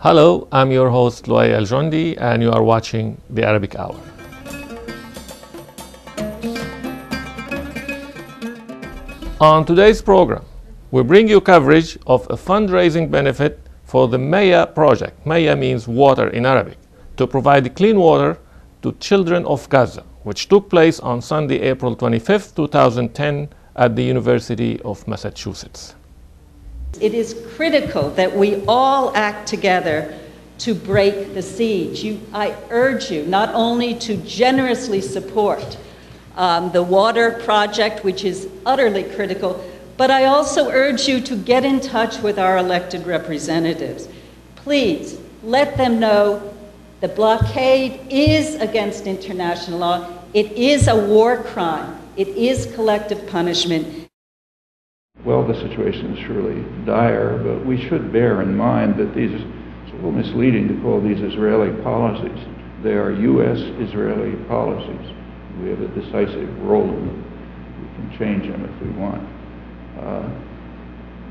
Hello, I'm your host Luay Al-Jondi and you are watching the Arabic Hour. On today's program, we bring you coverage of a fundraising benefit for the Maia-project. Maia means water in Arabic, to provide clean water to Children of Gaza, which took place on Sunday, April 25, 2010 at the University of Massachusetts. It is critical that we all act together to break the siege. I urge you not only to generously support the water project, which is utterly critical, but I also urge you to get in touch with our elected representatives. Please let them know the blockade is against international law. It is a war crime. It is collective punishment. Well, the situation is surely dire, but we should bear in mind that it's a little misleading to call these Israeli policies. They are U.S.-Israeli policies. We have a decisive role in them. We can change them if we want.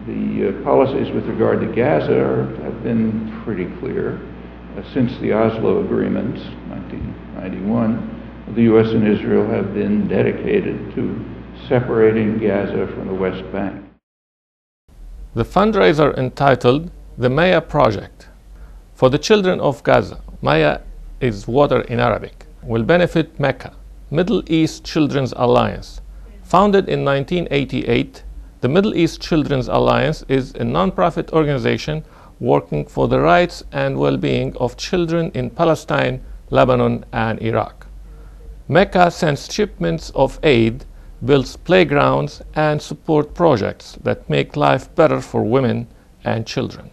The policies with regard to Gaza have been pretty clear. Since the Oslo Agreement, 1991, the U.S. and Israel have been dedicated to separating Gaza from the West Bank. The fundraiser entitled the Maia-project for the Children of Gaza, Maia is water in Arabic, will benefit Mecca, Middle East Children's Alliance. Founded in 1988, the Middle East Children's Alliance is a non-profit organization working for the rights and well-being of children in Palestine, Lebanon, and Iraq. Mecca sends shipments of aid, builds playgrounds, and support projects that make life better for women and children.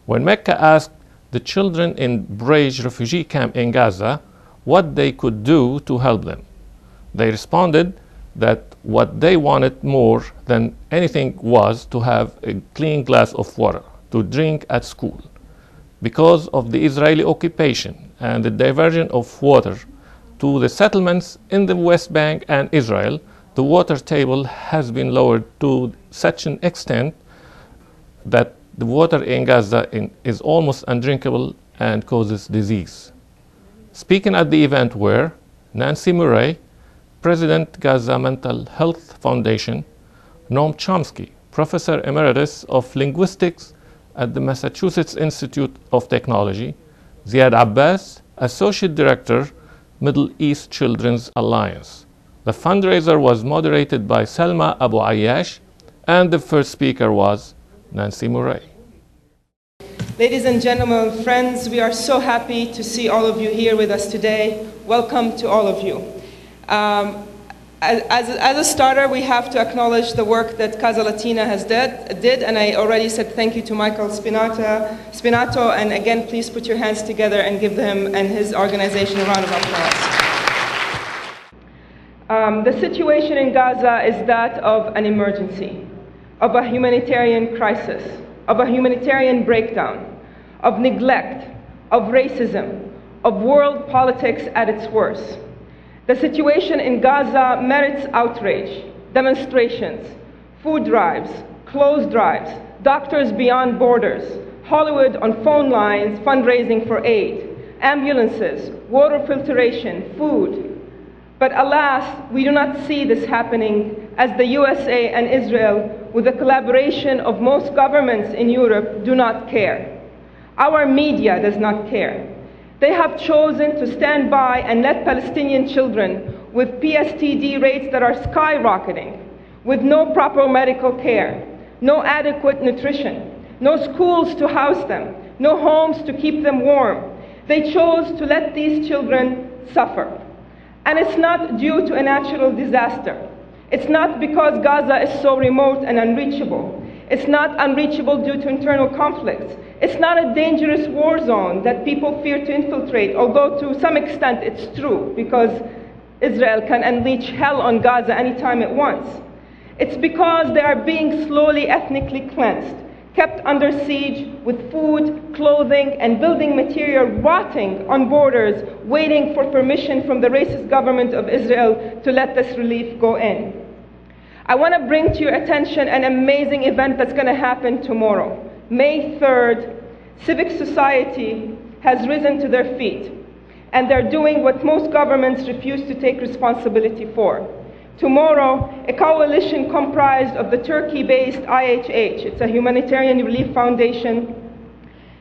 When Mecca asked the children in Brej refugee camp in Gaza what they could do to help them, they responded that what they wanted more than anything was to have a clean glass of water to drink at school. Because of the Israeli occupation and the diversion of water to the settlements in the West Bank and Israel, the water table has been lowered to such an extent that the water in Gaza is almost undrinkable and causes disease. Speaking at the event were Nancy Murray, President Gaza Mental Health Foundation, Noam Chomsky, Professor Emeritus of Linguistics at the Massachusetts Institute of Technology, Ziad Abbas, Associate Director, Middle East Children's Alliance. The fundraiser was moderated by Selma Abu Ayyash, and the first speaker was Nancy Murray. Ladies and gentlemen, friends, we are so happy to see all of you here with us today. Welcome to all of you. As a starter, we have to acknowledge the work that Casa Latina did, and I already said thank you to Michael Spinato, and again, please put your hands together and give him and his organization a round of applause. The situation in Gaza is that of an emergency, of a humanitarian crisis, of a humanitarian breakdown, of neglect, of racism, of world politics at its worst. The situation in Gaza merits outrage, demonstrations, food drives, clothes drives, Doctors Beyond Borders, Hollywood on phone lines fundraising for aid, ambulances, water filtration, food. But alas, we do not see this happening as the USA and Israel, with the collaboration of most governments in Europe, do not care. Our media does not care. They have chosen to stand by and let Palestinian children with PSTD rates that are skyrocketing, with no proper medical care, no adequate nutrition, no schools to house them, no homes to keep them warm. They chose to let these children suffer. And it's not due to a natural disaster. It's not because Gaza is so remote and unreachable. It's not unreachable due to internal conflicts. It's not a dangerous war zone that people fear to infiltrate, although to some extent it's true, because Israel can unleash hell on Gaza anytime it wants. It's because they are being slowly ethnically cleansed, kept under siege with food, clothing, and building material rotting on borders, waiting for permission from the racist government of Israel to let this relief go in. I want to bring to your attention an amazing event that's going to happen tomorrow, May 3rd, civic society has risen to their feet, and they're doing what most governments refuse to take responsibility for. Tomorrow, a coalition comprised of the Turkey-based IHH, it's a humanitarian relief foundation,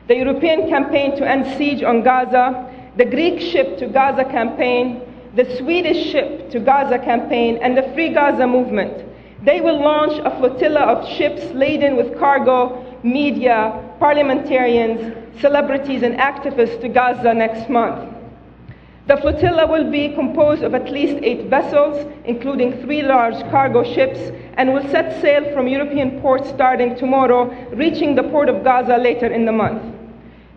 the European Campaign to End Siege on Gaza, the Greek Ship to Gaza campaign, the Swedish Ship to Gaza campaign, and the Free Gaza movement. They will launch a flotilla of ships laden with cargo, media, parliamentarians, celebrities, and activists to Gaza next month. The flotilla will be composed of at least 8 vessels, including 3 large cargo ships, and will set sail from European ports starting tomorrow, reaching the port of Gaza later in the month.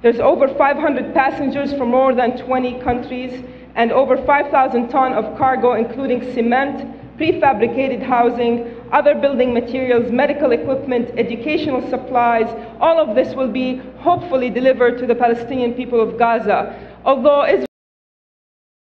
There's over 500 passengers from more than 20 countries, and over 5,000 tons of cargo, including cement, prefabricated housing, other building materials, medical equipment, educational supplies. All of this will be hopefully delivered to the Palestinian people of Gaza. Although